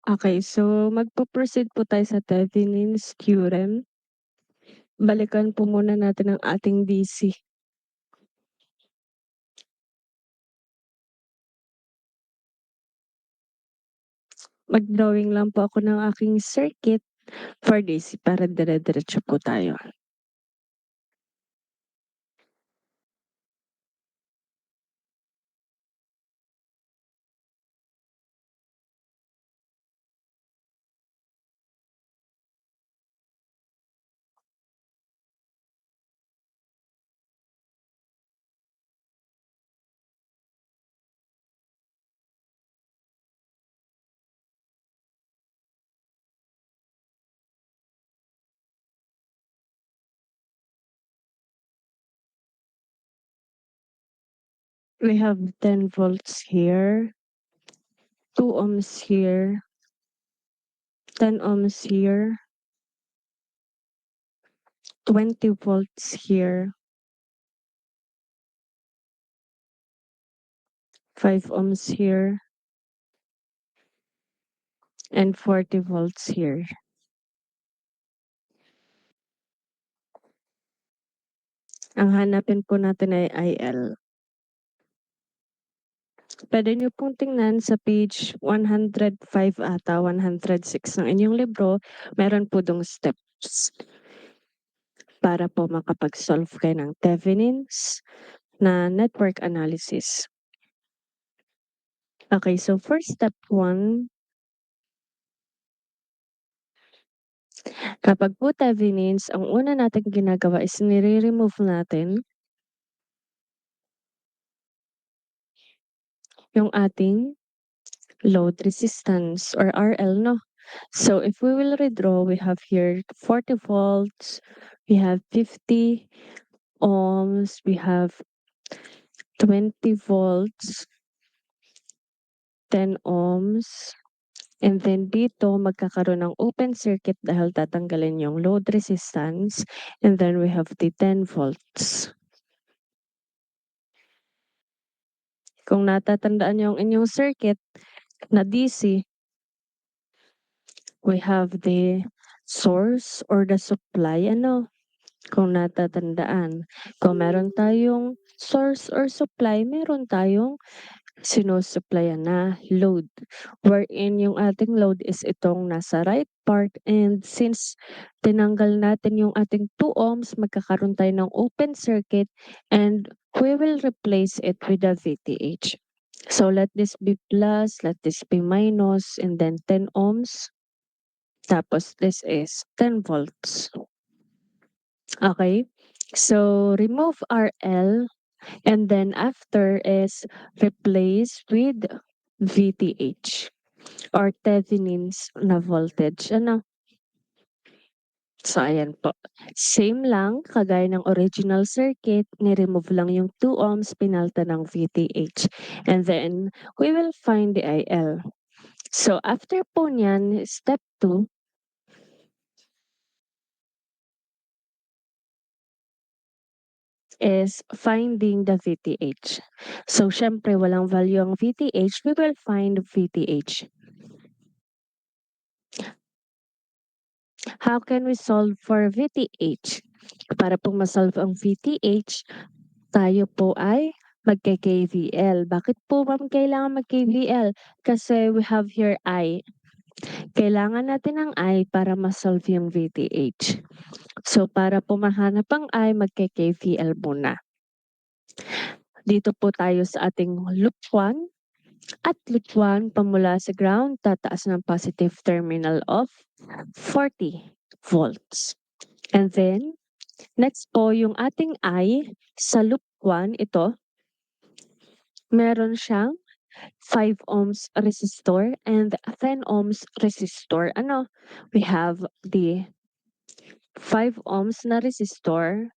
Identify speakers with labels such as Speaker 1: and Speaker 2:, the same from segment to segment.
Speaker 1: Okay, so magpo-proceed po tayo sa Thevenin's theorem. Balikan po muna natin ang ating DC. Mag-drawing lang po ako ng aking circuit for DC para dire-diretso po tayo. We have 10 volts here, 2 ohms here, 10 ohms here, 20 volts here, 5 ohms here, and 40 volts here. Ang hanapin po natin ay IL. Puwede niyo pong tingnan sa page 105 ata, 106 ng inyong libro, meron po dong steps para po makapag-solve kayo ng Thevenin's na network analysis. Okay, so for step 1, kapag po Thevenin's, ang una nating ginagawa is nire-remove natin yung ating load resistance or RL, no? So if we will redraw, we have here 40 volts, we have 50 ohms, we have 20 volts, 10 ohms, and then dito magkakaroon ng open circuit dahil tatanggalin yung load resistance, and then we have the 10 volts. Kung natatandaan niyo ang inyong circuit na DC, we have the source or the supply, kung natatandaan. Kung meron tayong source or supply, meron tayong sinusupplyan na load. Wherein yung ating load is itong nasa right part, and since tinanggal natin yung ating 2 ohms, magkakaroon tayo ng open circuit and we will replace it with a VTH. So let this be plus, let this be minus, and then 10 ohms. Tapos this is 10 volts. Okay? So remove RL, and then after is replace with VTH or Thevenin's na voltage. So ayan po. Same lang, kagaya ng original circuit, ni-remove lang yung 2 ohms, pinalta ng VTH. And then, we will find the IL. So after po niyan, step 2, is finding the VTH. So syempre walang value ang VTH, we will find VTH. How can we solve for VTH? Para po ma-solve ang VTH, tayo po ay magke-KVL. Bakit po ma'am kailangan mag-KVL? Kasi we have here I. Kailangan natin ng I para ma-solve yung VTH. So para po mahanap ang I, magke-KVL muna. Dito po tayo sa ating loop 1. At loop 1, pamula sa ground, tataas ng positive terminal of 40 volts. And then, next po, yung ating I sa loop 1, ito, meron siyang 5 ohms resistor and 10 ohms resistor. We have the 5 ohms na resistor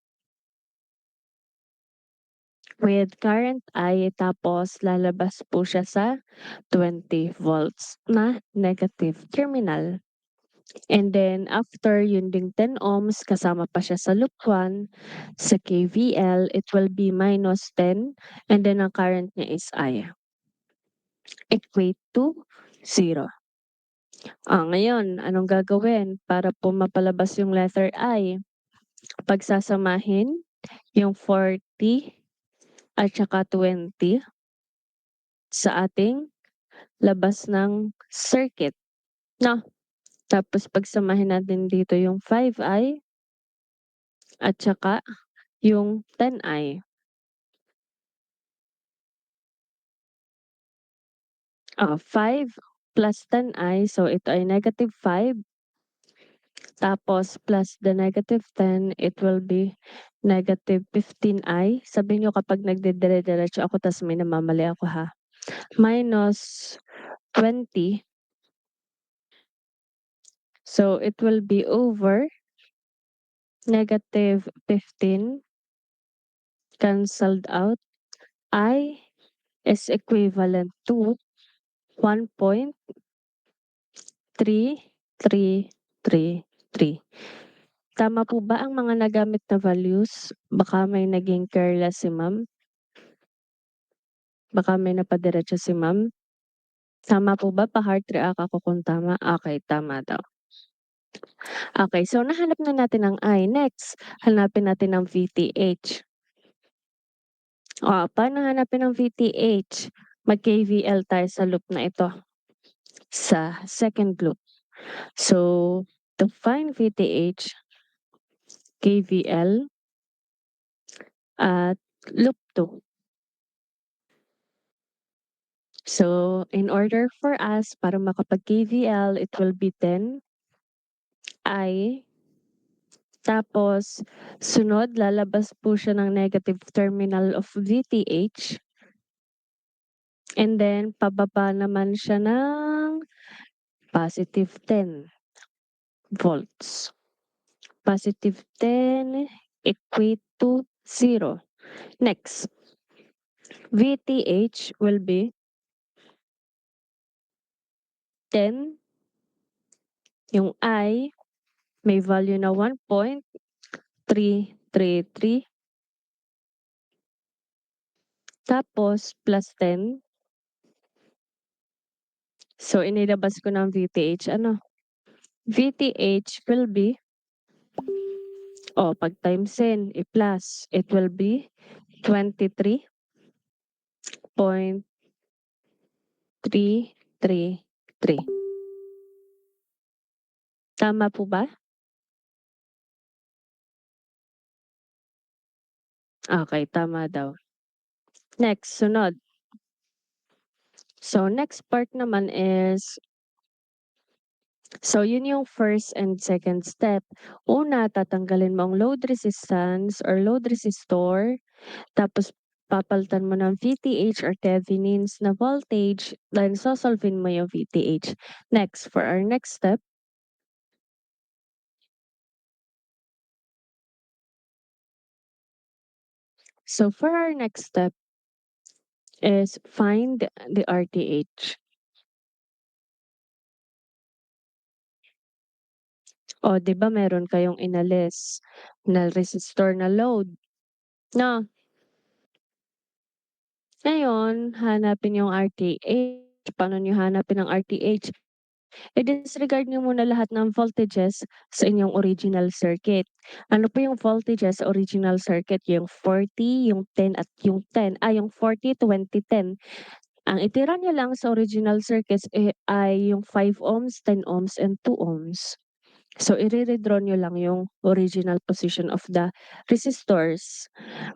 Speaker 1: with current I, tapos lalabas po siya sa 20 volts na negative terminal. And then after yun ding 10 ohms, kasama pa siya sa loop 1, sa KVL, it will be minus 10, and then ang current niya is I. Equate to 0. Ngayon anong gagawin para po mapalabas yung letter I? Pagsasamahin yung 40 at saka 20 sa ating labas ng circuit, 'no? Tapos pagsamahin natin dito yung 5i at saka yung 10i. 5 plus 10i, so ito ay -5, tapos plus the -10, it will be -15i. Sabihin niyo kapag nagdidire-diretso ako ta's may namamali ako ha. Minus 20, so it will be over -15 canceled out. I is equivalent to 1.3333. Tama po ba ang mga nagamit na values? Baka may naging careless si ma'am. Baka may napadiretso si ma'am. Tama po ba? Pa-heart react ako kung tama. Okay, tama daw. Okay, so nahanap na natin ang I. Next, hanapin natin ang VTH. Paano hanapin ang VTH? Mag-KVL tayo sa loop na ito, sa second loop. So, to find VTH, KVL at loop 2. So, in order for us para makapag-KVL, it will be 10 I. Tapos sunod lalabas po siya ng negative terminal of VTH. And then pababa naman siya ng positive 10 volts. Positive 10 equate to 0. Next, VTH will be 10. Yung I may value na 1.333. Tapos plus 10. So inilabas ko ng VTH ano? VTH will be, pag times 10, i-plus, it will be 23.333. Tama po ba? Okay, tama daw. Next, sunod. So next part naman is, so yun yung first and second step. Una, tatanggalin mo ang load resistance or load resistor. Tapos papalitan mo ng VTH or Thevenin's na voltage, then sosolvein mo yung VTH. Next, for our next step, so for our next step is find the RTH. O, 'di ba meron kayong inalis na resistor na load, no? Ngayon, hanapin yung RTH. Paano niyo hanapin ang RTH? I-disregard niyo muna lahat ng voltages sa inyong original circuit. Ano po yung voltages sa original circuit? Yung 40, yung 10 at yung 10. Yung 40, 20, 10. Ang itira niyo lang sa original circuits ay yung 5 ohms, 10 ohms, and 2 ohms. So, i-redraw niyo lang yung original position of the resistors.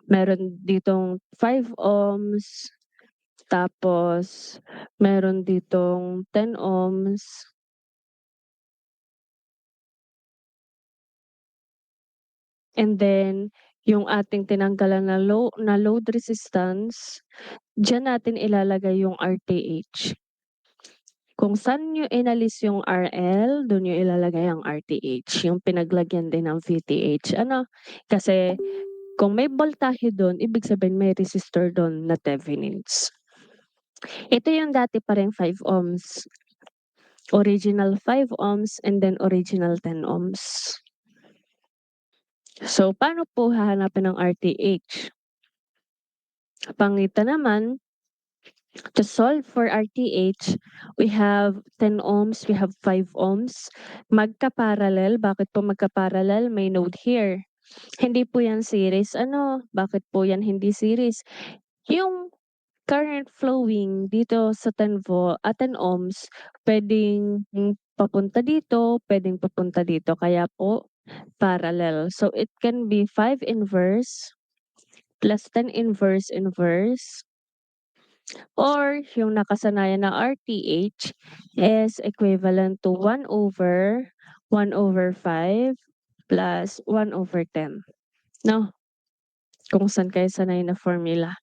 Speaker 1: Meron ditong 5 ohms, tapos meron ditong 10 ohms. And then, yung ating tinanggalan na load resistance, diyan natin ilalagay yung RTH. Kung saan niyo inalis yung RL, dun niyo ilalagay ang RTH, yung pinaglagyan din ng VTH. Ano, kasi kung may boltahe dun, ibig sabihin may resistor dun na Thevenins. Ito yung dati pa ring 5 ohms. Original 5 ohms and then original 10 ohms. So, paano po hahanapin ang RTH? Pangita naman, To solve for RTH, we have 10 ohms, we have 5 ohms. Magkaparallel. Bakit po magkaparallel? May node here. Hindi po yan series. Ano? Bakit po yan hindi series? Yung current flowing dito sa 10 ohms, pwedeng papunta dito, pwedeng papunta dito. Kaya po, parallel. So, it can be 5 inverse plus 10 inverse inverse. Or yung nakasanayan na RTH is equivalent to 1/5 plus 1/10. No? Kung saan kayo sanay na formula.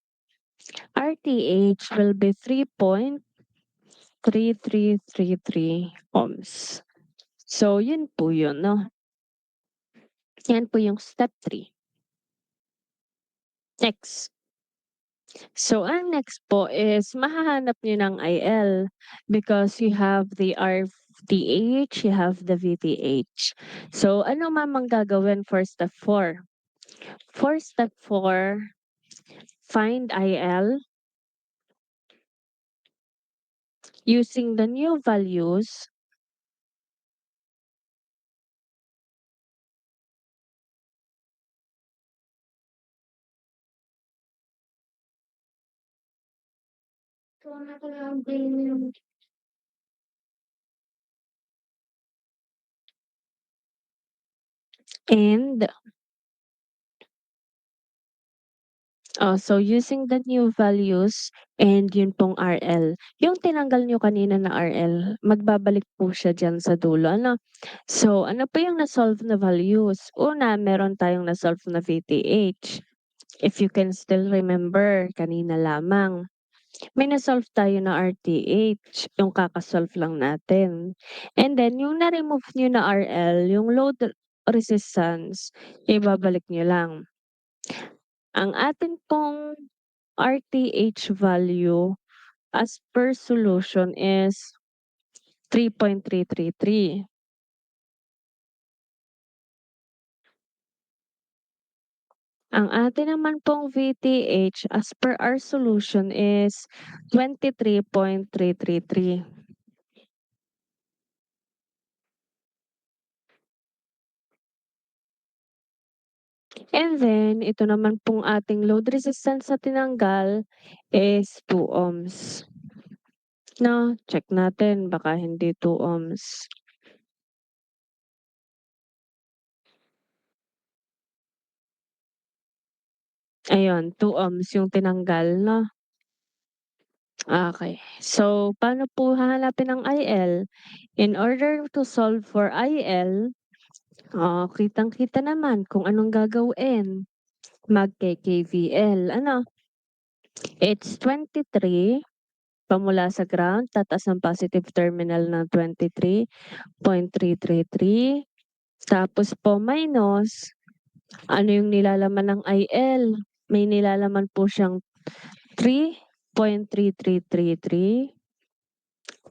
Speaker 1: RTH will be 3.3333 ohms. So, yun po yun, no? Yan po yung step 3. Next. So, ang next po is mahahanap nyo ng IL because you have the RTH, you have the VTH. So, ano mamang gagawin for step 4? For step 4, find IL using the new values. And so using the new values and yun pong RL. Yung tinanggal nyo kanina na RL, magbabalik po siya dyan sa dulo. Ano? So, ano po yung na-solve na values? Una, meron tayong na-solve na VTH. If you can still remember, kanina lamang. May na-solve tayo na RTH, yung kakasolve lang natin. And then, yung na-remove nyo na RL, yung load resistance, ibabalik nyo lang. Ang atin pong RTH value as per solution is 3.333. Ang atin naman pong VTH as per our solution is 23.333. And then, ito naman pong ating load resistance na tinanggal is 2 ohms. No, check natin baka hindi 2 ohms. Ayun, 2 ohms yung tinanggal, no? Okay. So, paano po hahanapin ang IL? In order to solve for IL, kitang-kita naman kung anong gagawin. Mag-KKVL. Ano? It's 23 pamula sa ground, tataas ng positive terminal ng 23.333. Tapos po minus, ano yung nilalaman ng IL? May nilalaman po siyang 3.3333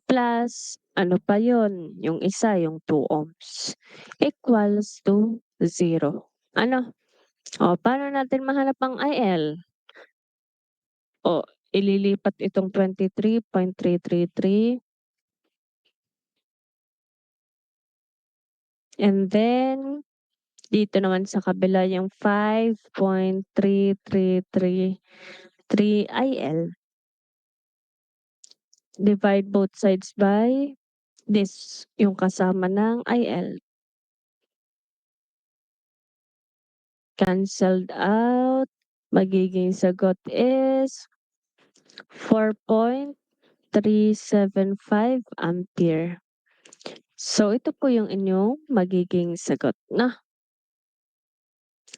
Speaker 1: plus, ano pa yon? Yung isa, yung 2 ohms. Equals to 0. Ano? Paano natin mahanap ang IL? Ililipat itong 23.333. And then, dito naman sa kabila yung 5.3333 IL. Divide both sides by this, yung kasama ng IL. Cancelled out. Magiging sagot is 4.375 ampere. So, ito po yung inyong magiging sagot na.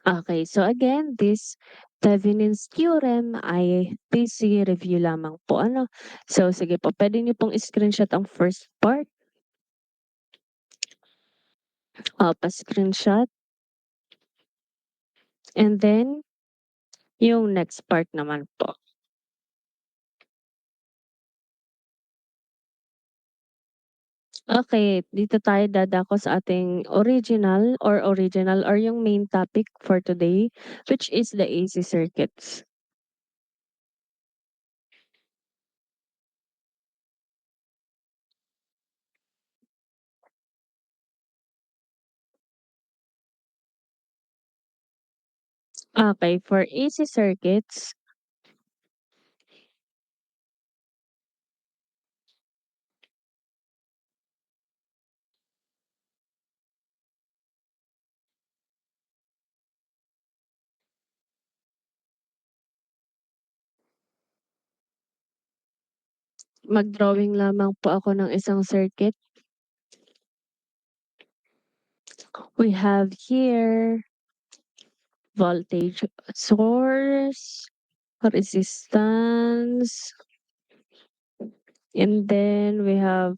Speaker 1: Okay, so again, this Thevenin's theorem ay TC review lamang po. Ano? So, sige po, pwede niyo pong screenshot ang first part. Pa-screenshot. And then, yung next part naman po. Okay, dito tayo dadako sa ating original or yung main topic for today, which is the AC circuits. Okay, for AC circuits, mag-drawing lamang po ako ng isang circuit. We have here voltage source, resistance, and then we have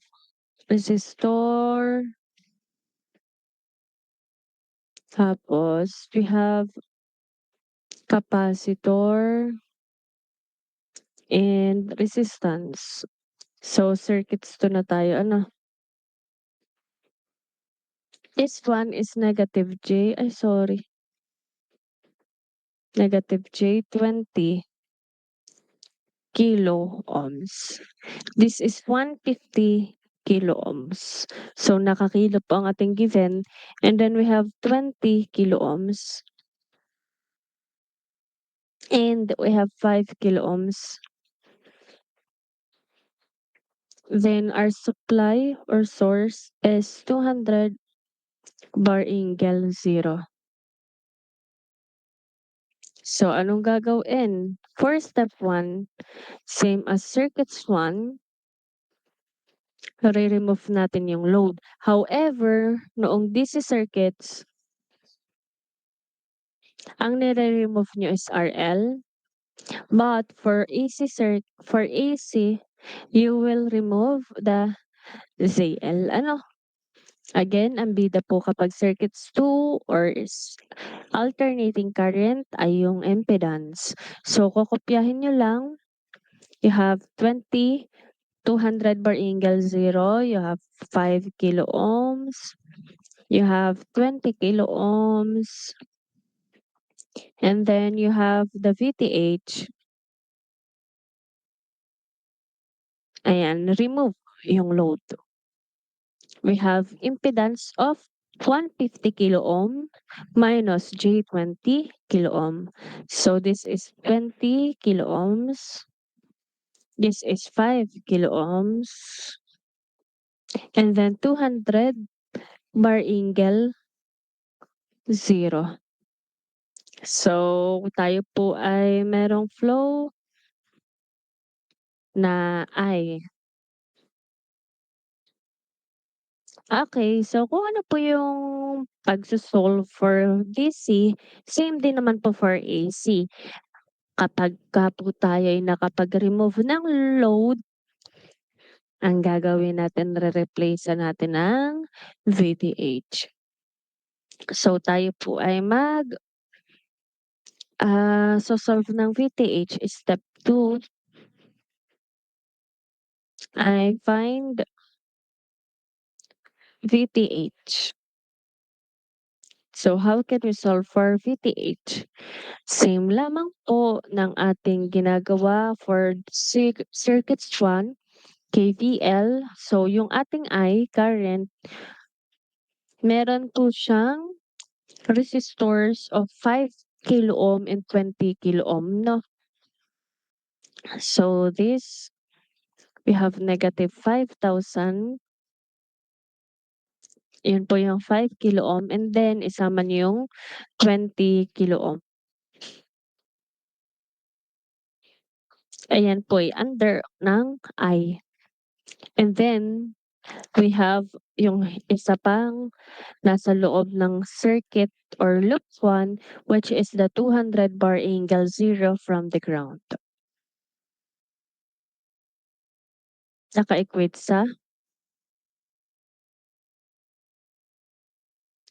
Speaker 1: resistor, tapos we have capacitor, and resistance. So, circuits 2 na tayo. Ano? This one is negative J. Ay, sorry. Negative J, 20 kilo ohms. This is 150 kilo ohms. So, nakakilo po ang ating given. And then we have 20 kilo ohms. And we have 5 kilo ohms. Then our supply or source is 200 bar angle 0. So, anong gagawin? For step 1, same as circuits 1, re-remove natin yung load. However, noong DC circuits, ang nire-remove nyo is RL. But for AC, you will remove the ZL. Ano? Again, ang bida po kapag circuits 2 or alternating current ay yung impedance. So, kokopyahin nyo lang. You have 20, 200 bar angle 0. You have 5 kilo ohms. You have 20 kilo ohms. And then you have the VTH. Ayan, remove yung load. We have impedance of 150 kilo ohm minus J20 kilo ohm. So this is 20 kilo ohms. This is 5 kilo ohms. And then 200 bar angle 0. So tayo po ay merong flow na I. Okay, so kung ano po yung pagso-solve for DC, same din naman po for AC. Kapagka po tayo ay nakapag-remove ng load, ang gagawin natin, re-replace natin ng VTH. So tayo po ay so-solve ng VTH, step 2, I find VTH. So how can we solve for VTH? Same lamang po ng ating ginagawa for circuits 1, KVL. So yung ating I, current, meron po siyang resistors of 5 kilo ohm and 20 kilo ohm, no? So this, we have negative 5,000. Yun po yung 5 kilo ohm and then isama niyo yung 20 kilo ohm. Ayan po ay under ng I. And then, we have yung isa pang nasa loob ng circuit or loop 1, which is the 200 bar angle 0 from the ground. Naka-equate sa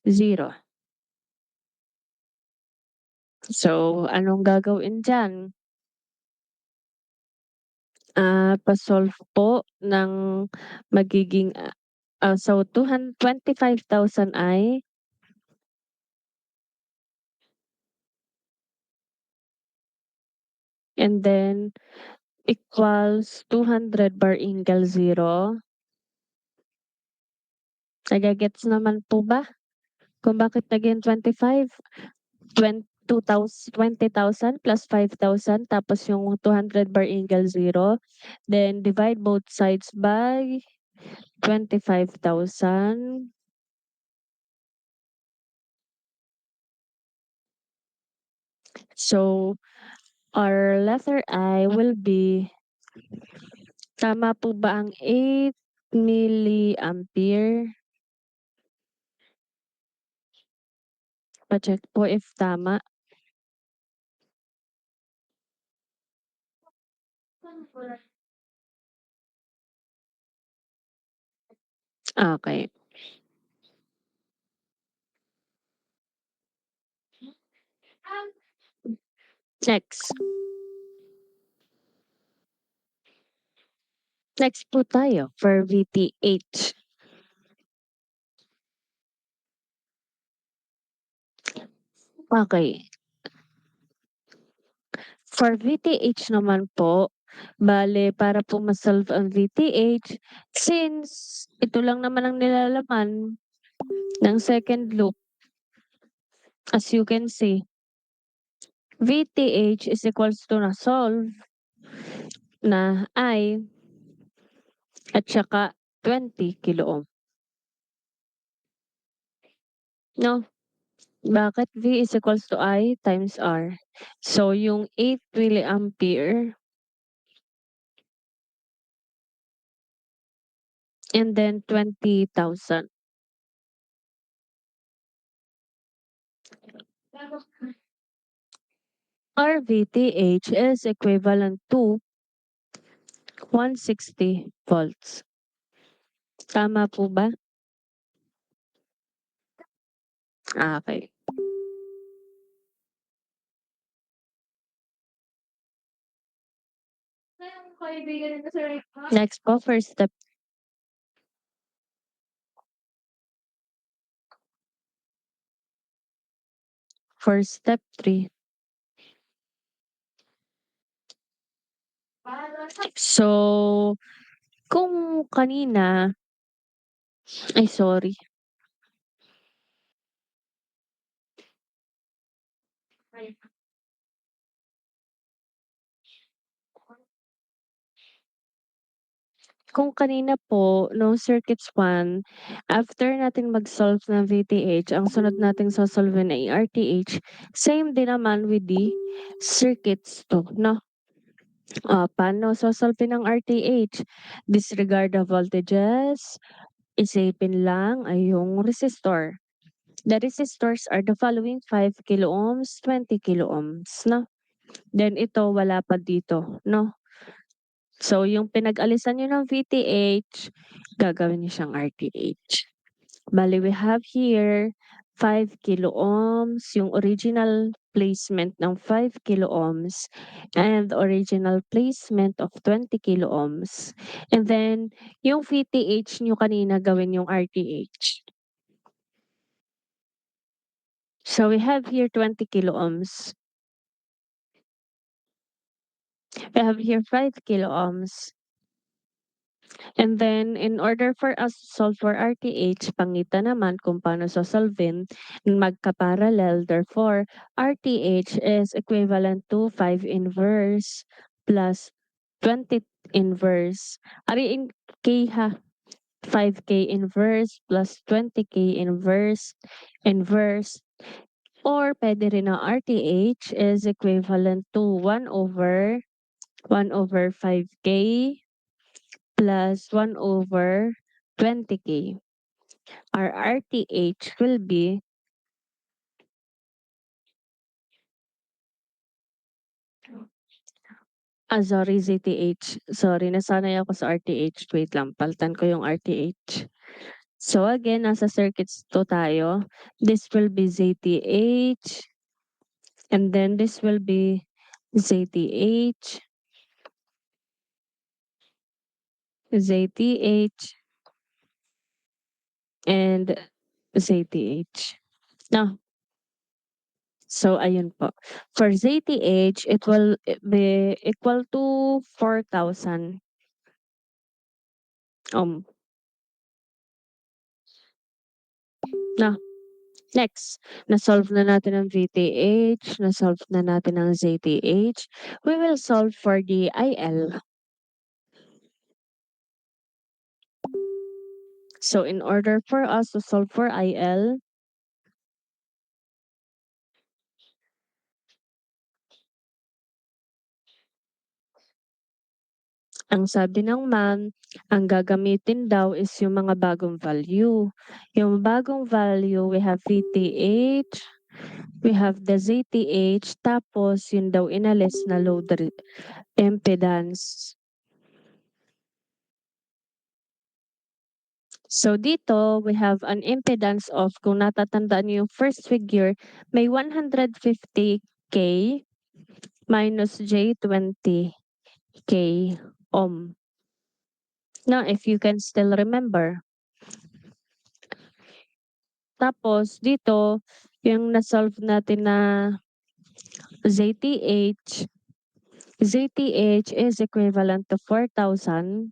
Speaker 1: 0. So, anong gagawin dyan? Pa-solve po ng magiging, so 25,000 I and then equals 200 bar angle 0. Nagagets naman po ba? Kung bakit naging 25? 20,000 plus 5,000 tapos yung 200 bar angle 0. Then divide both sides by 25,000. So our letter I will be, tama po ba ang 8 milliampere? Pa-check po if tama. Okay. Next. Next po tayo for VTH. Okay. For VTH naman po, bale para po ma-solve ang VTH, since ito lang naman ang nilalaman ng second loop, as you can see, VTH is equals to na solve na I at saka 20 kilo ohm. No? Bakit? V is equals to I times R. So, yung 8 milliampere and then 20,000. Our VTH is equivalent to 160 volts. Tama po ba? Okay. Next po, first step. For step 3. So, kung kanina, ay sorry. Kung kanina po, nung circuits 1, after natin mag-solve ng VTH, ang sunod nating sosolvehin ay RTH. Same din naman with the circuits 2, no? Paano sosolvehin ng RTH? Disregard the voltages. Isipin lang ay yung resistor. The resistors are the following 5 kilo ohms, 20 kilo ohms, no? Then ito wala pa dito, no? So yung pinag-alisan niyo ng VTH, gagawin niyo siyang RTH. Bale we have here 5 kilo ohms, yung original placement ng 5 kilo ohms and original placement of 20 kilo ohms. And then yung VTH niyo kanina gawin yung RTH. So we have here 20 kilo ohms. We have here 5 kilo ohms. And then, in order for us to solve for RTH, pangita naman kung paano sosolvein, magka-parallel. Therefore, RTH is equivalent to 5 inverse plus 20 inverse. Ari in K ha. 5K inverse plus 20K inverse, inverse. Or pwede rin na RTH is equivalent to 1 over 5K plus 1 over 20K. Our RTH will be sorry, ZTH. Sorry, nasanay ako sa RTH. Wait lang, palitan ko yung RTH. So again, nasa circuits to tayo. This will be ZTH. And then this will be ZTH. ZTH. And ZTH. No. So, ayun po. For ZTH, it will be equal to 4,000 ohm. No. Next, na-solve na natin ang VTH, na-solve na natin ang ZTH. We will solve for the IL. So in order for us to solve for IL, ang sabi ng ma'am, ang gagamitin daw is yung mga bagong value. Yung bagong value, we have VTH, we have the ZTH, tapos yun daw inalis na load impedance. So dito, we have an impedance of, kung natatandaan niyo yung first figure, may 150K minus J20K ohm. Now, if you can still remember. Tapos dito, yung na-solve natin na ZTH, ZTH is equivalent to 4,000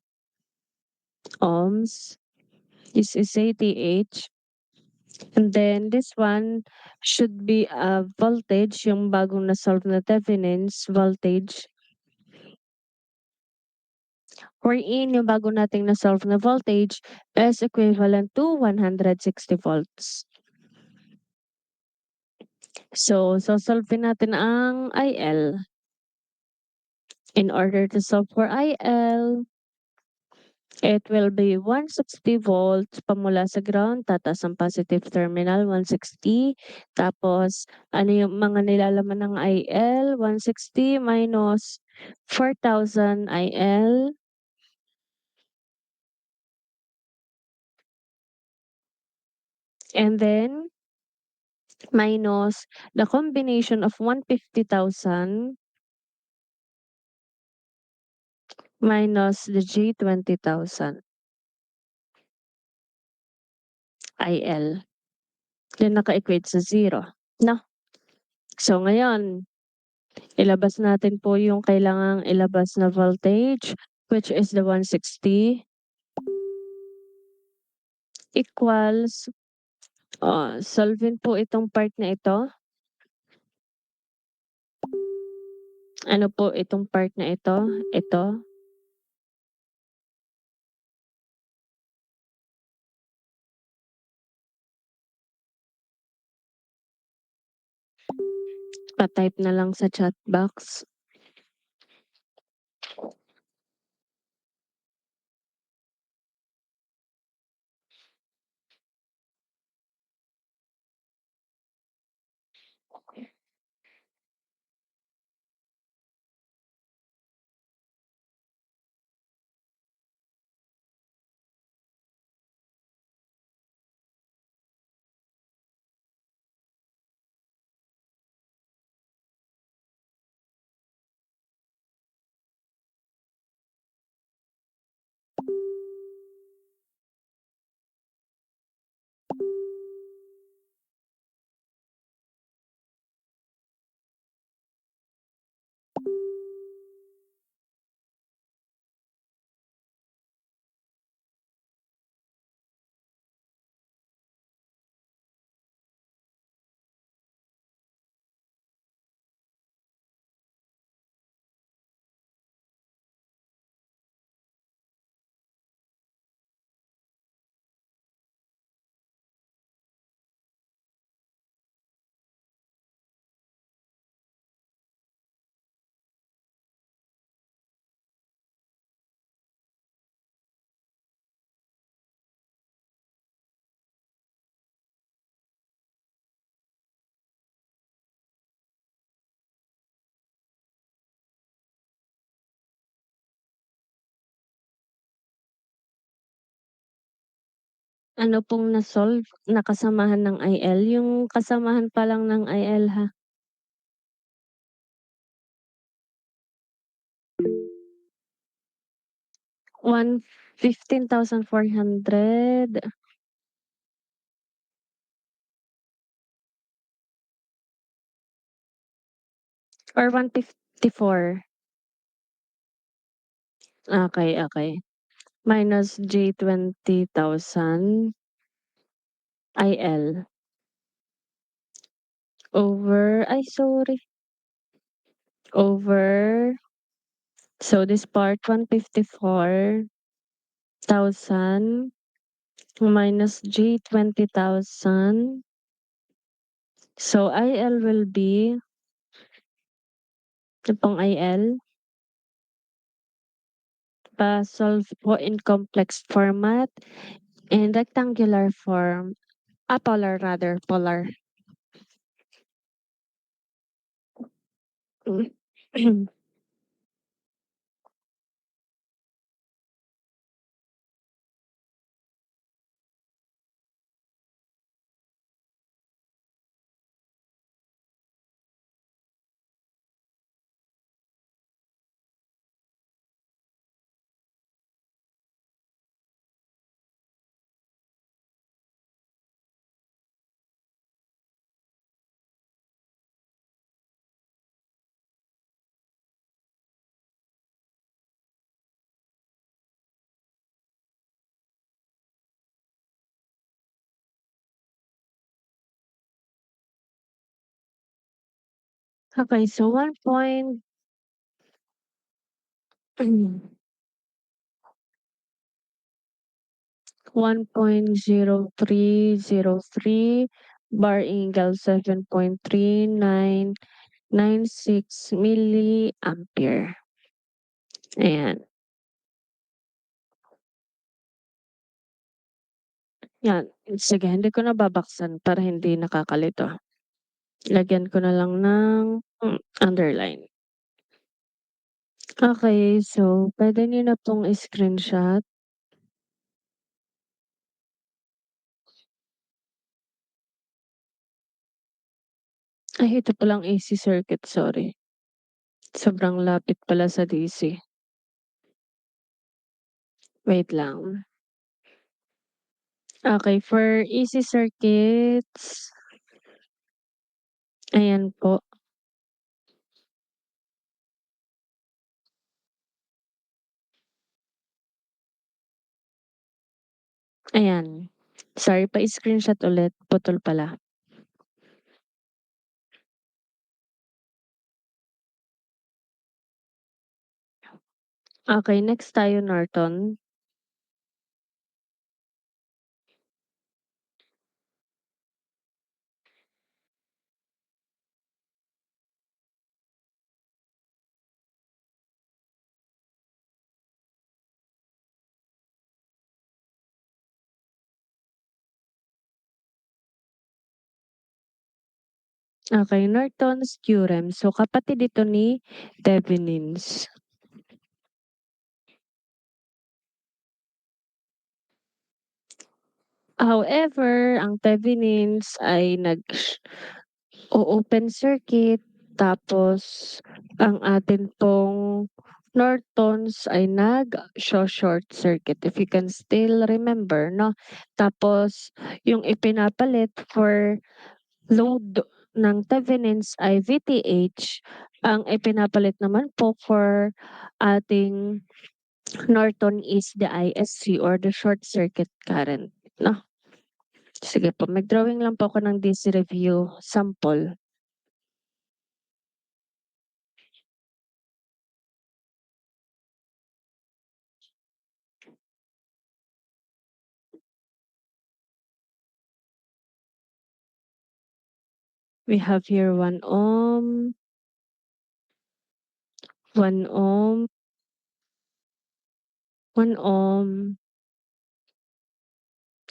Speaker 1: ohms. This is ZTH. And then this one should be a voltage, yung bagong na-solve na Thevenin's voltage. Wherein yung bago nating na-solve na voltage is equivalent to 160 volts. So solve natin ang IL. In order to solve for IL, it will be 160 volts pamula sa ground, tataas ang positive terminal, 160. Tapos, ano yung mga nilalaman ng IL? 160 minus 4,000 IL. And then, minus the combination of 150,000 minus the J20,000 IL. Then, naka-equate sa 0. No? So, ngayon, ilabas natin po yung kailangang ilabas na voltage, which is the 160 equals, solvein po itong part na ito. Ano po itong part na ito? Ito. Pa-type na lang sa chat box. Ano pong na-solve na kasamahan ng IL? Yung kasamahan pa lang ng IL ha? 15,400 or 154? Okay. Minus J20,000 IL. over, so this part 154,000 minus G 20,000. So IL will be, ito pong IL, pa-solve po in complex format and rectangular form, polar rather, polar. Okay, so 1.0303 bar angle 7.3996 milliampere. Ayan. Yan. Sige, hindi ko na babaksan para hindi nakakalito. Lagyan ko na lang ng underline. Okay, so puwede niyo na pong i-screenshot. Ay, ito palang AC circuit, sorry. Sobrang lapit pala sa DC. Wait lang. Okay, for AC circuits, ayan po. Ayan. Sorry, pa-screenshot ulit, putol pala. Okay, next tayo Norton. Okay, Norton's theorem. So kapatid ito ni Thevenin's. However, ang Thevenin's ay o-open circuit tapos ang atin pong Norton's ay nag-short circuit, if you can still remember 'no. Tapos yung ipinapalit for load ng Thevenin's ay VTH, ang ipinapalit naman po for ating Norton is the ISC or the short circuit current 'no. Sige po, mag-drawing lang po ako ng DC review sample. We have here 1 ohm, 1 ohm, 1 ohm,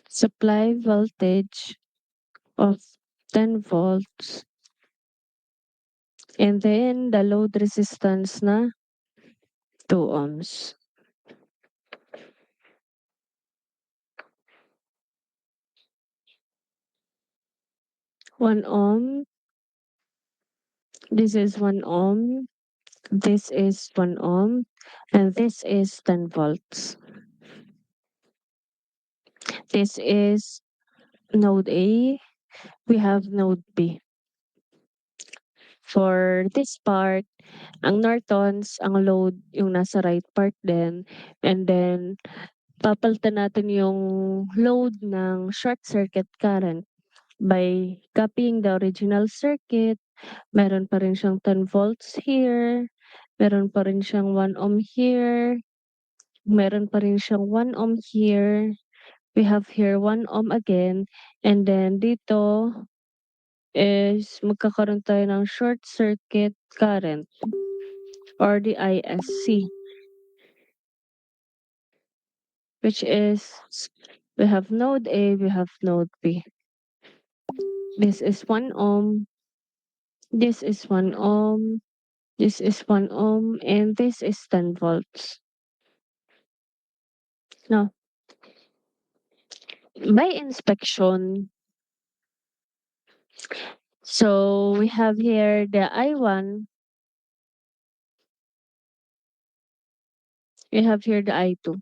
Speaker 1: supply voltage of 10 volts, and then the load resistance na 2 ohms. 1 ohm, this is 1 ohm, this is 1 ohm, and this is 10 volts. This is node A, we have node B. For this part, ang Nortons, ang load yung nasa right part din, and then papalitan natin yung load ng short circuit current by copying the original circuit. Meron pa rin siyang 10 volts here, meron pa rin siyang 1 ohm here, meron pa rin siyang 1 ohm here. We have here 1 ohm again, and then dito is magkakaroon tayo ng short circuit current or the ISC, which is we have node A, we have node B. This is 1 ohm, this is 1 ohm, this is 1 ohm, and this is 10 volts. Now, by inspection, so we have here the I1, we have here the I2.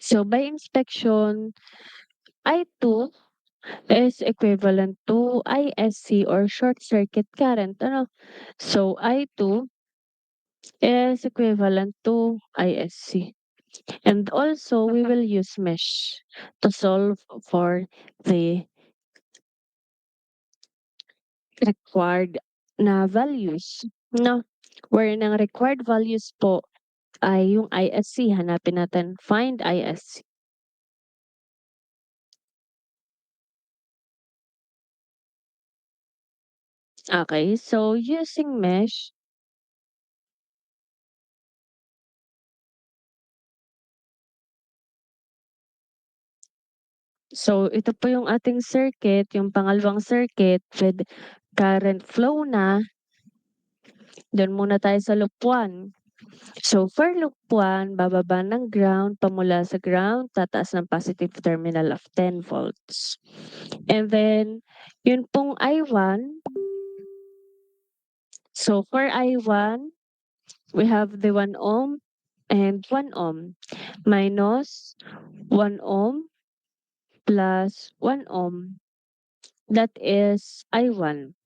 Speaker 1: So by inspection, I2 is equivalent to ISC or short circuit current. Ano? So I2 is equivalent to ISC. And also, we will use mesh to solve for the required na values. No? Wherein ang required values po ay yung ISC. Hanapin natin. Find ISC. Okay, so using mesh, so ito po yung ating circuit, yung pangalawang circuit with current flow na. Doon muna tayo sa loop 1. So for loop 1, bababa ng ground, pamula sa ground, tataas ng positive terminal of 10 volts. And then, yun pong I1, so for I1, we have the 1 ohm and 1 ohm minus 1 ohm plus 1 ohm. That is I1.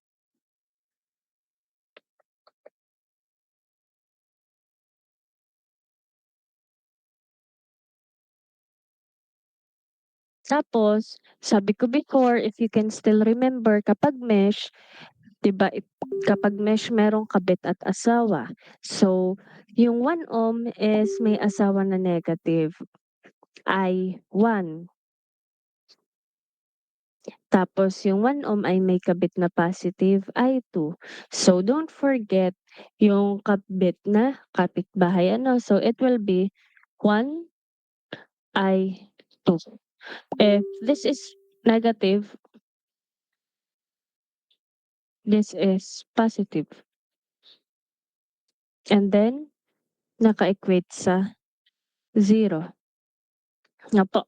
Speaker 1: Tapos, sabi ko before, if you can still remember, kapag mesh, 'di ba, kapag mesh merong kabit at asawa. So, yung 1 ohm is may asawa na negative, I1. Tapos yung 1 ohm ay may kabit na positive, I2. So, don't forget yung kabit na kapitbahay ano. So, it will be 1 I2. If this is negative, this is positive. And then, naka-equate sa 0. Nga po.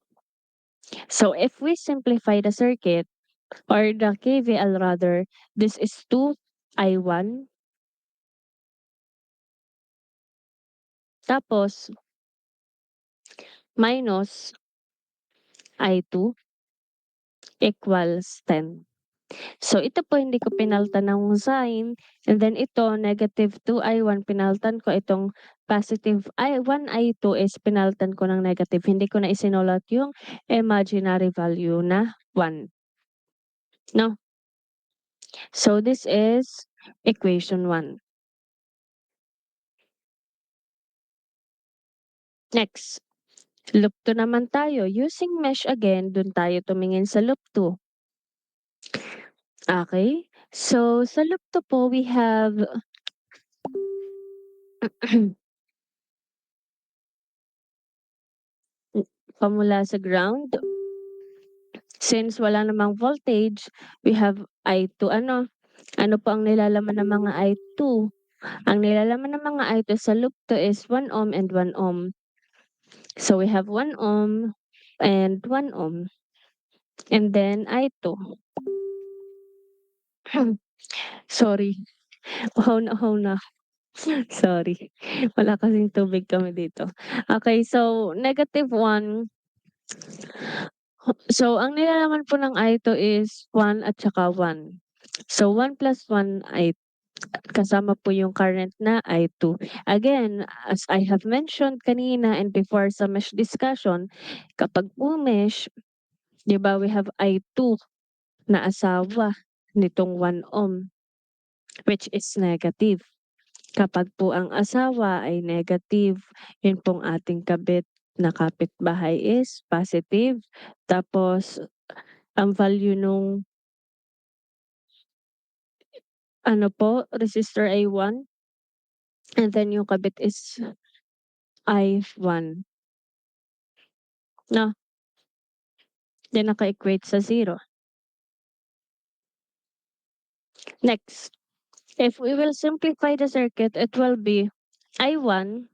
Speaker 1: So, if we simplify the circuit, or the KVL rather, this is 2I1. Tapos, minus I2 equals 10. So, ito po hindi ko pinaltan ng sign. And then ito, negative 2I1, pinaltan ko itong positive I1, I2 is pinaltan ko ng negative. Hindi ko na isinulat yung imaginary value na 1. No? So, this is equation 1. Next, loop 2 naman tayo. Using mesh again, dun tayo tumingin sa loop 2. Okay. So, sa loop 2 po, we have pamula sa ground. Since wala namang voltage, we have I2. Ano? Ano po ang nilalaman ng mga I2? Ang nilalaman ng mga I2 sa loop 2 is 1 ohm and 1 ohm. So, we have 1 ohm and 1 ohm. And then I2. Sorry. Uhaw na. Sorry. Wala kasing tubig kami dito. Okay, so negative 1. So, ang nilalaman po ng I2 is 1 at saka 1. So, 1 plus 1 ay kasama po yung current na I2. Again, as I have mentioned kanina and before sa mesh discussion, kapag po mesh, 'di ba, we have I2 na asawa nitong 1 ohm, which is negative. Kapag po ang asawa ay negative, yun pong ating kabit na kapitbahay is positive. Tapos ang value nung ano po, resistor ay 1 and then yung kabit is I1 na 'di naka-equate sa 0. Next, if we will simplify the circuit, it will be I1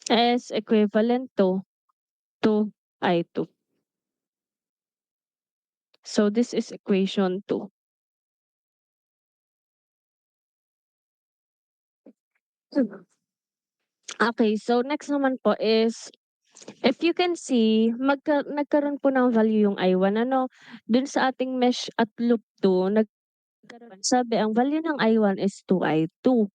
Speaker 1: is equivalent to I2. So this is equation 2. Okay, so next naman po is if you can see nagkaroon po ng value yung I1 ano, dun sa ating mesh at loop 2 sabi ang value ng I1 is 2I2.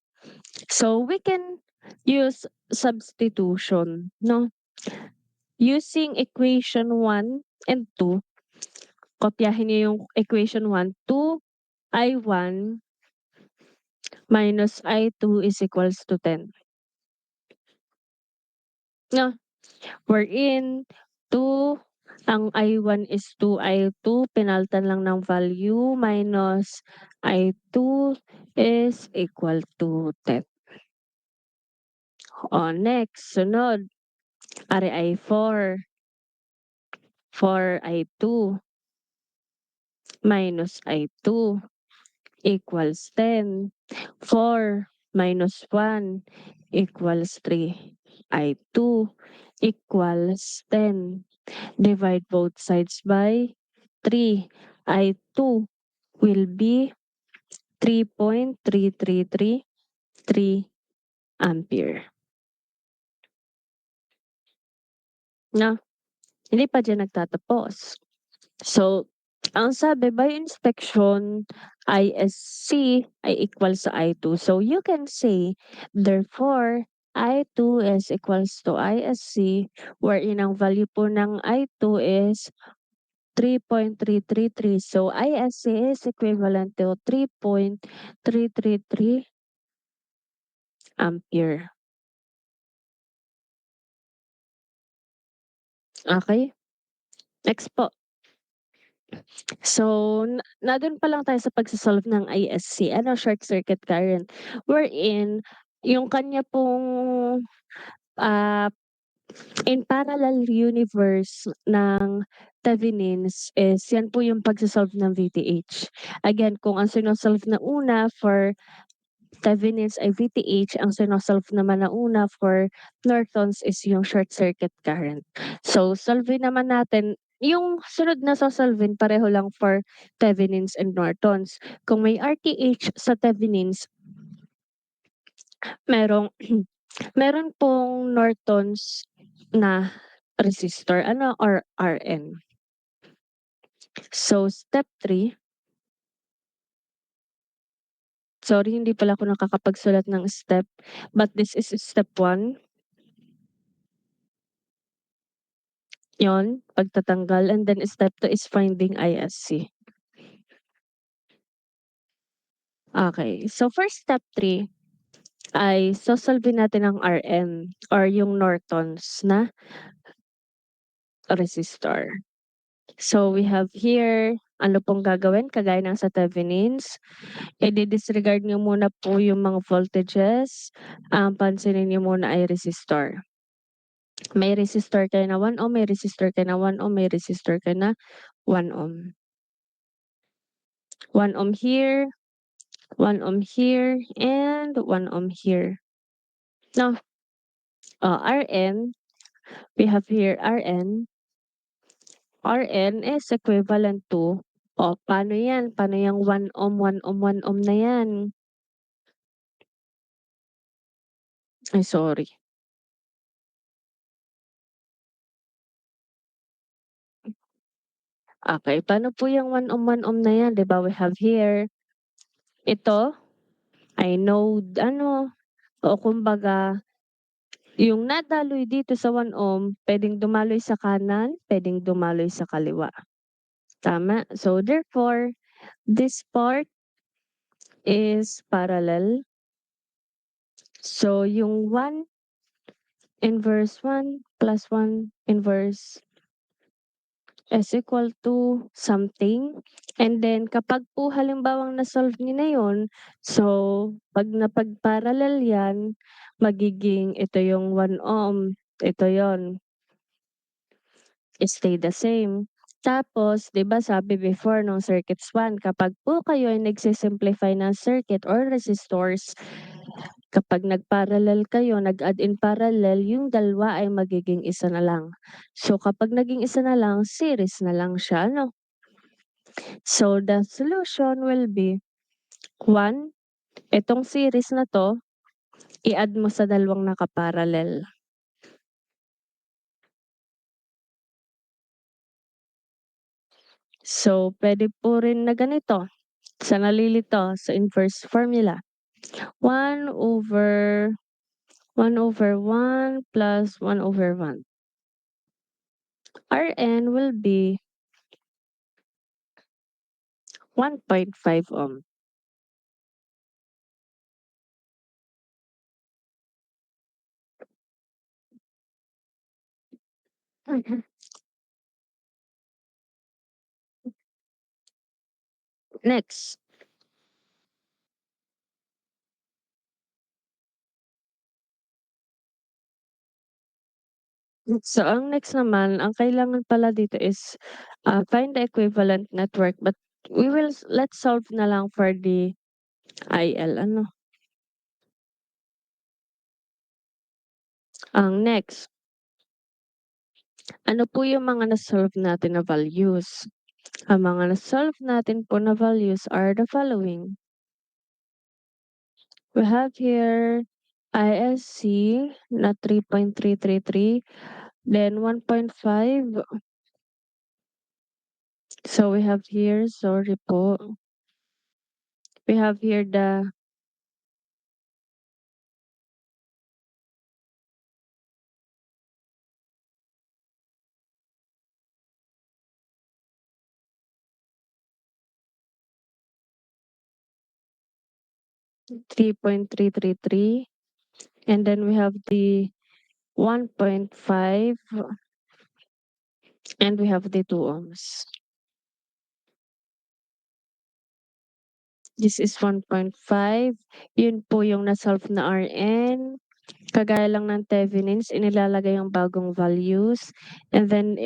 Speaker 1: So we can use substitution, no? Using equation 1 and 2, kopyahin niyo yung equation 1, 2I1 minus I2 is equals to 10. No? Wherein 2 ang I1 is 2I2, pinalitan lang ng value minus I2 is equal to 10. O next, sunod, ari I4. 4I2 minus I2 equals 10. 4 minus 1 equals 3. I2 equals 10. Divide both sides by 3. I2 will be 3.3333 ampere. No? Hindi pa diyan nagtatapos. So, ang sabi by inspection, ISC ay equal sa I2. So, you can say, therefore, I2 is equals to ISC, wherein ang value po ng I2 is 3.333. So, ISC is equivalent to 3.333 ampere. Okay? Next po. So, nandun pa lang tayo sa pagso-solve ng ISC, ano, short circuit current, wherein yung kanya pong, ah, in parallel universe ng Thevenins is yan po yung pagso-solve ng VTH. Again, kung ang sino-solve na una for Thevenins ay VTH, ang sino-solve naman na una for Nortons is yung short circuit current. So, solvein naman natin yung sunod na sosolvein pareho lang for Thevenins and Nortons. Kung may RTH sa Thevenins, merong meron pong Nortons na resistor ano or RN. So, step 3, sorry hindi pala ako nakakapagsulat ng step, but this is step 1. Yon, pagtatanggal, and then step 2 is finding ISC. Okay, so for step 3 ay sosolvein natin ang RN or yung Nortons na resistor. So we have here, ano pong gagawin kagaya ng sa Thevenins, i-disregard niyo muna po yung mga voltages, ang pansinin niyo muna ay resistor. May resistor kayo na 1 ohm, may resistor kayo na 1 ohm, may resistor kayo na 1 ohm. 1 ohm here, 1 ohm here, and 1 ohm here. Now, RN, we have here RN. RN is equivalent to, paano yan? Paano yung 1 ohm, 1 ohm, 1 ohm na yan? Ay, sorry. Okay, paano po yung 1 ohm, 1 ohm na yan? 'Di ba we have here, ito, ay node ano, o kumbaga yung nadaloy dito sa 1 ohm puwedeng dumaloy sa kanan, puwedeng dumaloy sa kaliwa, tama? So therefore, this part is parallel. So yung 1 inverse 1 plus 1 inverse is equal to something. And then kapag po halimbawang na-solve niyo na yun, so 'pag napag-parallel yan, magiging ito yung 1 ohm, ito yon, stay the same. Tapos 'di ba sabi before nung circuits 1, kapag po kayo ay nagsi-simplify ng circuit or resistors, kapag nag-parallel kayo, nag-add in parallel, yung dalawa ay magiging isa na lang. So kapag naging isa na lang, series na lang siya ano. So the solution will be 1, itong series na 'to, i-add mo sa dalawang naka-parallel. So puwede po rin na ganito, sa nalilito sa inverse formula, 1/1 plus 1/1. Rn will be 1.5 ohm. Next. So ang next naman, ang kailangan pala dito is, find the equivalent network, but let's solve na lang for the IL ano. Ang next, ano po yung mga na-solve natin na values? Ang mga na-solve natin po na values are the following. We have here ISC na 3.333, then 1.5. So we have here, sorry po. We have here the 3.333, and then we have the 1.5, and we have the 2 ohms. This is 1.5. Yun po yung na-solve na Rn. Kagaya lang ng Thevenins, inilalagay yung bagong values. And then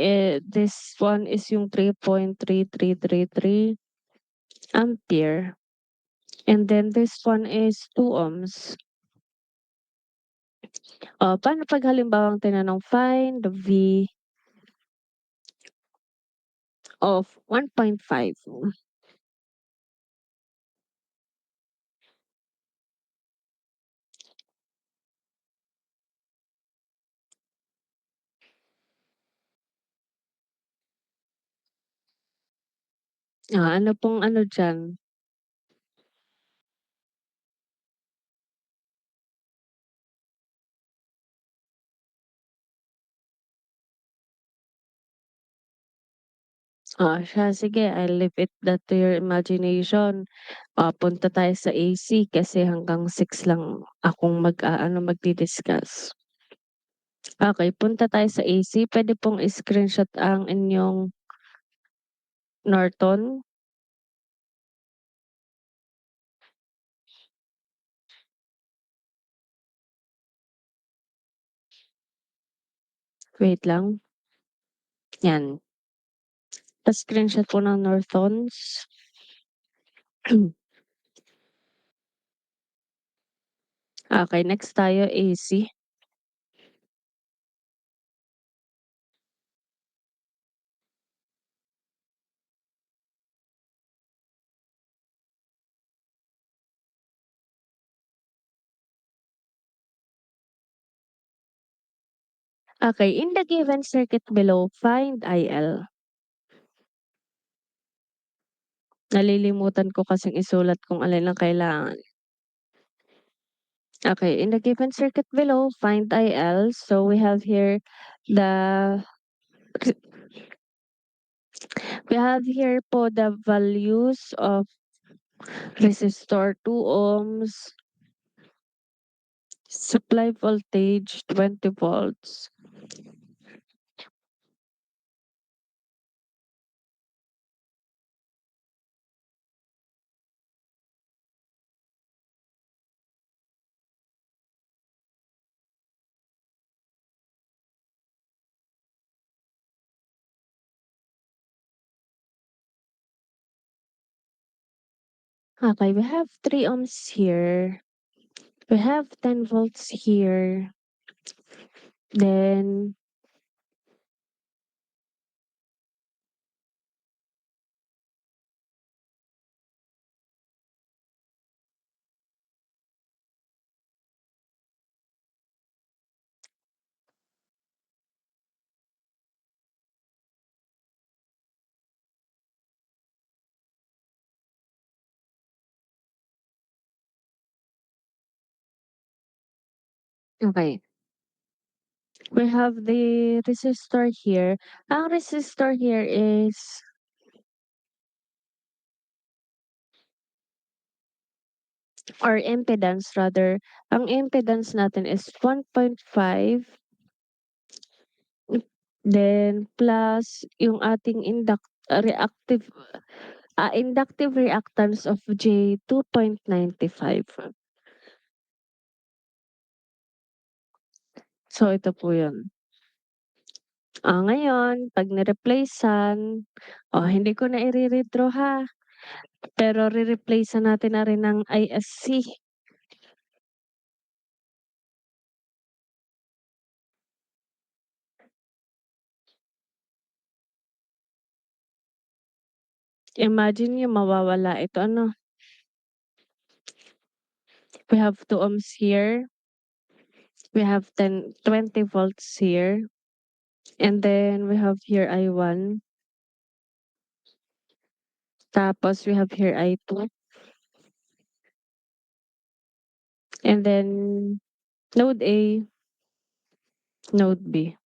Speaker 1: this one is yung 3.3333 ampere. And then this one is 2 ohms. Paano pag halimbawang tinanong find the V of 1.5? Ano pong ano diyan? Siya sige, I'll leave it that to your imagination. Punta tayo sa AC kasi hanggang 6 lang akong mag-aano, magdi-discuss. Okey, punta tayo sa AC. Puwede pong i-screenshot ang inyong Norton. Wait lang, 'yan. Pa-screenshot po ng Nortons. Okey, next tayo AC. Okey, in the given circuit below, find IL. Nalilimutan ko kasing isulat kung alin ang kailangan. Okay, in the given circuit below, find IL. So we have here the the values of resistor 2 ohms, supply voltage 20 volts. Okay, we have 3 ohms here. We have 10 volts here. Then, okay, we have the resistor here. Ang resistor here is, or impedance rather. Ang impedance natin is 1.5. Then plus yung ating inductive reactance of J 2.95. So ito po 'yun. Ngayon 'pag ni-replacean, hindi ko na i-re-redraw ha, pero re-replacean natin na rin ng ISC. Imagine niyo mawawala ito ano, we have 2 ohms here, we have 20 volts here, and then we have here I1, tapos we have here I2, and then node A, node B.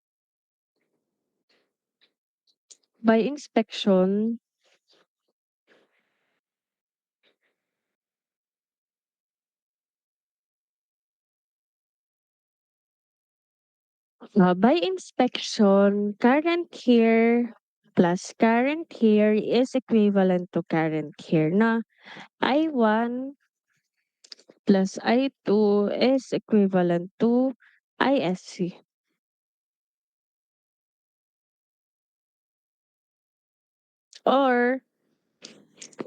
Speaker 1: By inspection, current here plus current here is equivalent to current here na I1 plus I2 is equivalent to ISC. Or,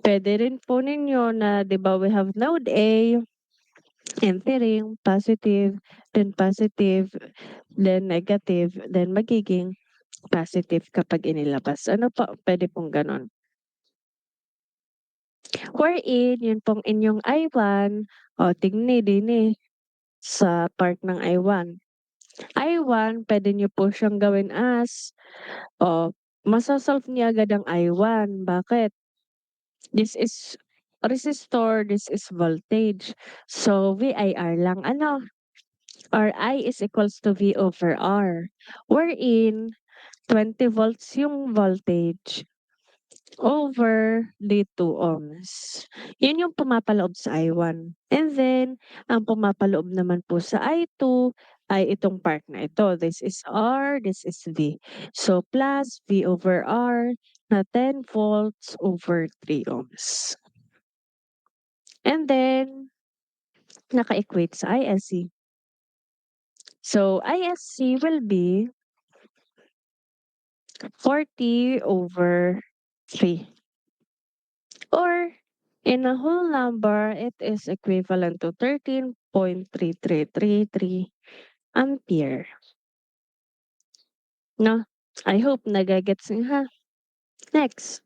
Speaker 1: pwede rin po ninyo na, di ba, we have node A, entering, positive, then negative, then magiging positive kapag inilabas. Ano pa, pwede pong ganon. Wherein, yun pong inyong I1, tignan din sa part ng I1. I1, pwede nyo po siyang gawin as, masasolve niya agad ang I1. Bakit? This is resistor, this is voltage. So, VIR lang. Ano? Or I is equals to V over R. Wherein, 20 volts yung voltage over the 2 ohms. Yun yung pumapaloob sa I1. And then, ang pumapaloob naman po sa I2 ay itong part na ito. This is R, this is V. So, plus V over R na 10 volts over 3 ohms. And then, naka-equate sa ISC. So, ISC will be 40 over 3. Or, in a whole number, it is equivalent to 13.3333 ampere. No? I hope nagagets niyo ha. Next.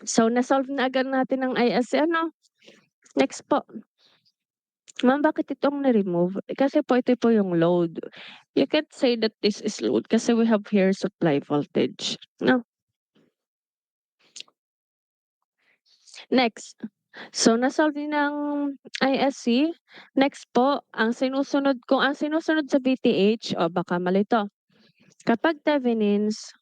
Speaker 1: So, na-solve na agad natin ang ISC. Ano? Next po. Ma'am, bakit itong na-remove? Kasi po ito po yung load. You can't say that this is load kasi we have here supply voltage. No? Next. So, na-solve niyo ng ISC. Next po, ang sinusunod sa VTH, o baka mali 'to. Kapag Thevenins,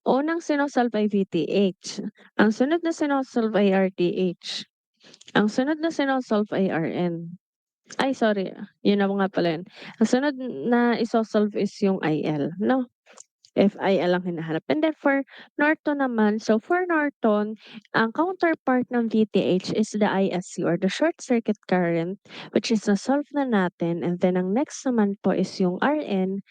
Speaker 1: unang sino-solve ay VTH. Ang sunod na sino-solve ay RTH. Ang sunod na sino-solve ay RN. Ay sorry, yun na nga pala yun. Ang sunod na iso-solve is yung IL, 'no? If IL ang hinahanap. And then for Norton naman, so for Norton, ang counterpart ng VTH is the ISC or the short circuit current, which is na-solve na natin. And then ang next naman po is yung RN,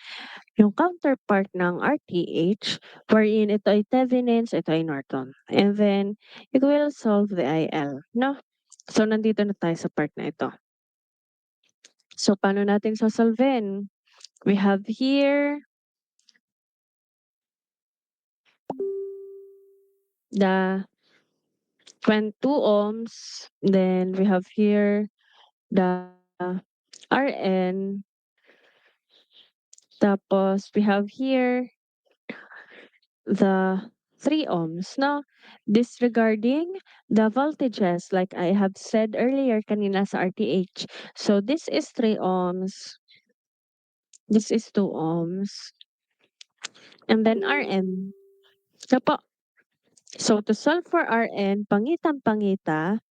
Speaker 1: yung counterpart ng RTH, wherein ito ay Thevenins, ito ay Norton. And then it will solve the IL, no? So nandito na tayo sa part na ito. So paano natin sasolvehin? We have here the 22 ohms. Then we have here the RN. Tapos we have here the 3 ohms, no? Disregarding the voltages, like I have said earlier kanina sa RTH. So this is 3 ohms. This is 2 ohms. And then RN. So po. So to solve for RN, pangitang-pangita.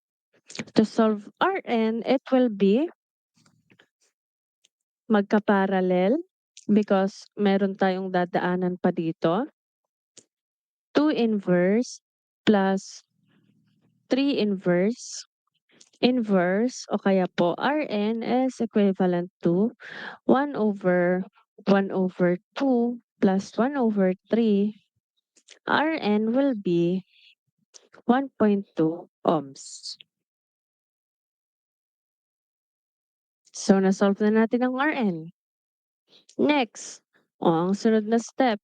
Speaker 1: To solve RN, it will be magka-parallel because meron tayong dadaanan pa dito. 2 inverse plus 3 inverse. Inverse o kaya po Rn is equivalent to 1 over 2 plus 1 over 3. Rn will be 1.2 ohms. So, na-solve na natin ang Rn. Next, ang sunod na step.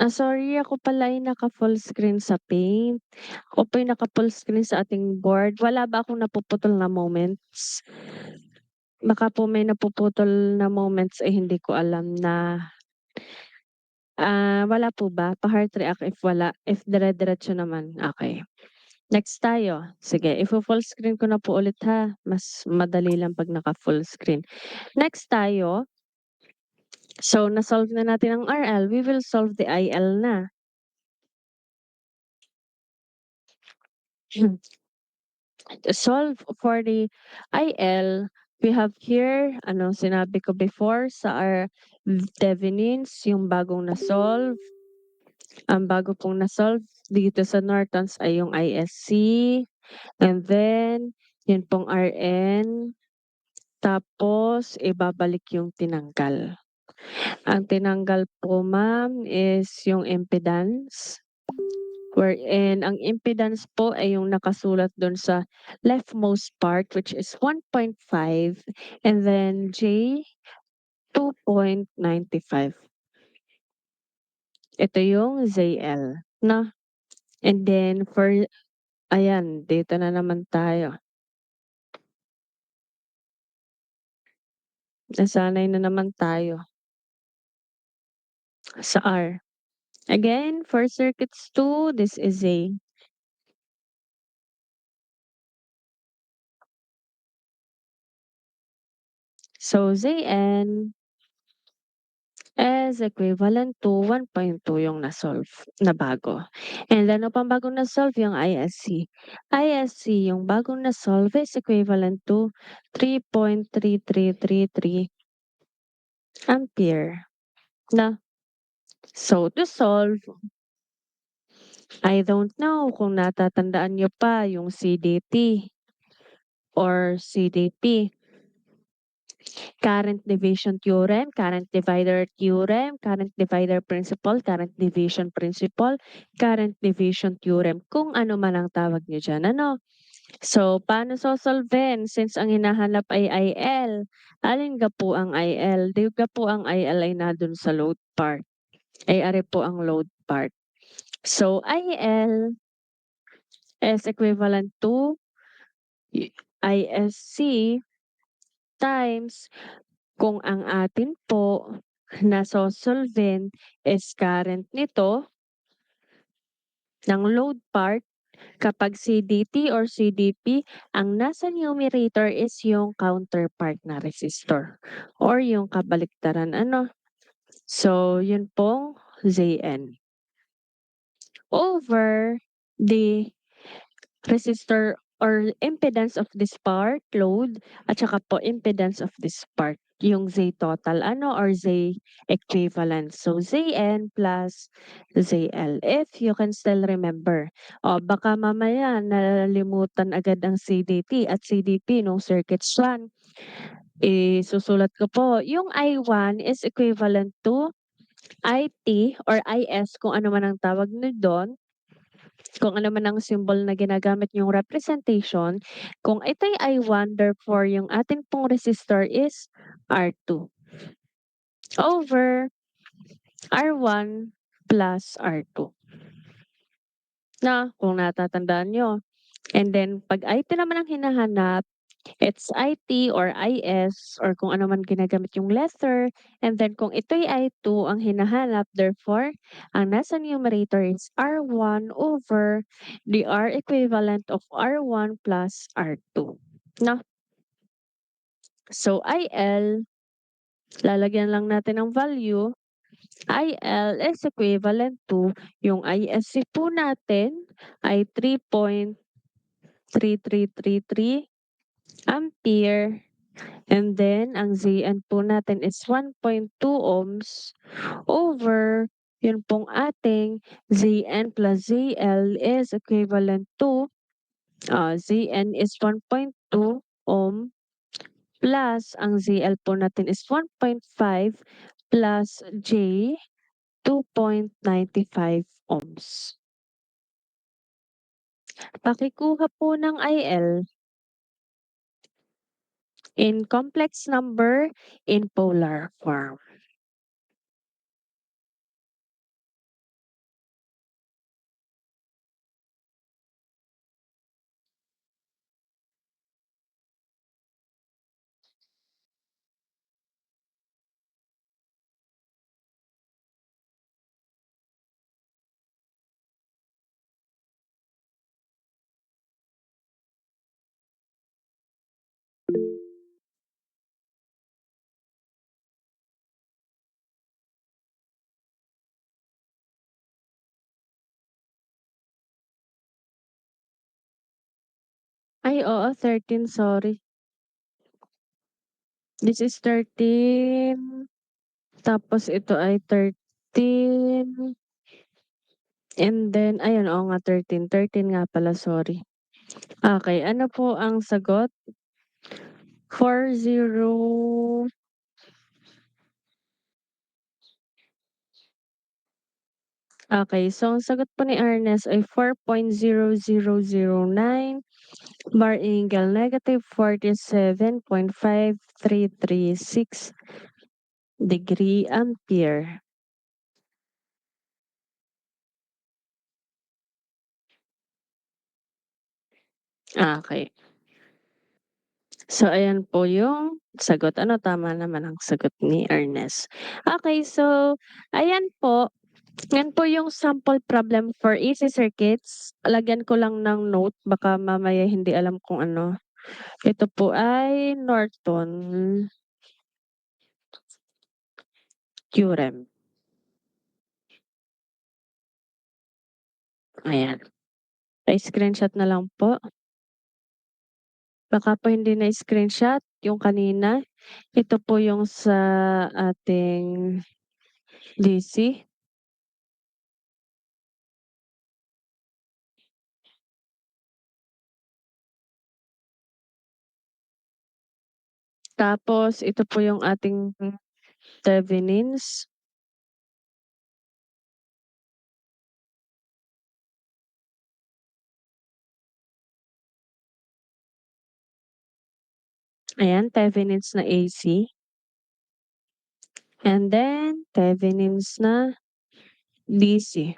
Speaker 1: Sorry, ako pala ay naka-full screen sa Paint. Ako po ay naka-full screen sa ating board. Wala ba akong napuputol na moments? Baka po may napuputol na moments ay hindi ko alam na wala po ba? Pa-heart react if wala. If dire-diretso naman, okey. Next tayo. Sige, ifo-full screen ko na po ulit ha. Mas madali lang 'pag naka-full screen. Next tayo. So, na-solve na natin ang RL, we will solve the IL na. To solve for the IL, we have here, anong sinabi ko before sa our Thevenins, yung bagong na-solve. Ang bago pong na-solve dito sa Nortons ay yung ISC, and then yun pong RN, tapos ibabalik yung tinanggal. Ang tinanggal po ma'am is yung impedance, wherein ang impedance po ay yung nakasulat dun sa leftmost part which is 1.5 and then J 2.95. Ito yung ZL, 'no? And then for ayan, dito na naman tayo. Nasanay na naman tayo sa R. Again, for circuits 2, this is A. So, Zn is equivalent to 1.2 yung na-solve na bago. And ano pang bagong na-solve? Yung ISC. ISC, yung bagong na-solve is equivalent to 3.3333 ampere. Na? So, to solve, I don't know kung natatandaan nyo pa yung CDT or CDP. Current division theorem, current divider theorem, current divider principle, current division principle, current division theorem, kung ano man ang tawag nyo dyan. Ano? So, paano sosolvehin? Since ang hinahanap ay IL, alin ga po ang IL? Di ga po ang IL ay nadun sa load part. Ay are po ang load part. So, IL is equivalent to ISC times kung ang atin po na sosolvehin is current nito ng load part kapag CDT or CDP, ang nasa numerator is yung counterpart na resistor or yung kabaliktaran ano. So, yun pong Zn over the resistor or impedance of this part, load, at saka po impedance of this part, yung Z total ano or Z equivalent. So, Zn plus Zl. If you can still remember. O, baka mamaya nalimutan agad ang CDT at CDP nung circuits 1. Isusulat ko po. Yung I1 is equivalent to IT or IS kung ano man ang tawag nyo doon, kung ano man ang symbol na ginagamit yung representation, kung ito'y I1, therefore yung ating pong resistor is R2 over R1 plus R2. Na, kung natatandaan nyo. And then, pag IT naman ang hinahanap, it's IT or IS or kung ano man ginagamit yung letter. And then kung ito'y I2 ang hinahanap, therefore, ang nasa numerator is R1 over the R equivalent of R1 plus R2. No? So, IL, lalagyan lang natin ng value. IL is equivalent to yung ISC po natin ay 3.3333 ampere. And then, ang Zn po natin is 1.2 ohms over yun pong ating Zn plus Zl is equivalent to Zn is 1.2 ohm plus ang Zl po natin is 1.5 plus J 2.95 ohms. Pakikuha po ng IL in complex number in polar form. Ay, oo, 13, sorry. This is 13. Tapos ito ay 13. And then, ayun, oo nga, 13. 13 nga pala, sorry. Okay, ano po ang sagot? 40. Okay, so ang sagot po ni Ernest ay 4.0009 bar angle negative 47.5336 degree ampere. Okay. So, ayan po yung sagot. Ano, tama naman ang sagot ni Ernest. Okay, so, ayan po. Yan po yung sample problem for AC circuits. Lagyan ko lang ng note. Baka mamaya hindi alam kung ano. Ito po ay Norton theorem. Ayan. Pa-screenshot na lang po. Baka po hindi na screenshot yung kanina. Ito po yung sa ating DC. Tapos ito po yung ating Thevenins. Ayan, Thevenins na AC. And then, Thevenins na DC.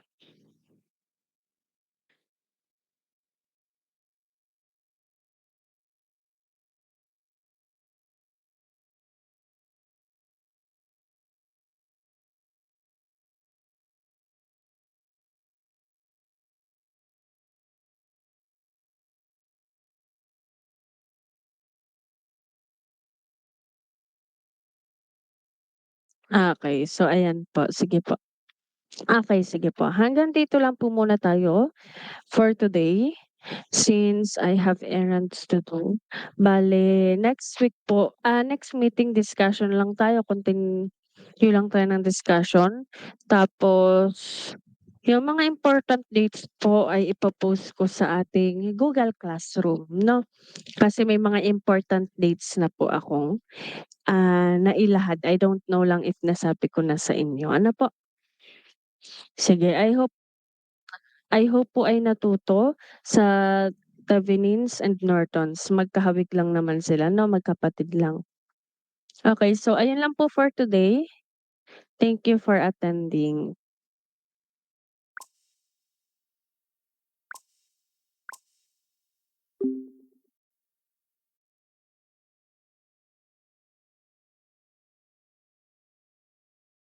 Speaker 1: Okey. So ayan po, sige po. Okey, sige po. Hanggang dito lang po muna tayo for today, since I have errands to do. Bale next week po, next meeting discussion lang tayo, continue lang tayo ng discussion. Tapos yung mga important dates po ay ipo-post ko sa ating Google Classroom 'no. Kasi may mga important dates na po akong, nailahad. I don't know lang if nasabi ko na sa inyo. Ano po? Sige, I hope po ay natuto sa Tavinins and Nortons. Magkahawig lang naman sila 'no, magkapatid lang. Okay, so ayun lang po for today. Thank you for attending.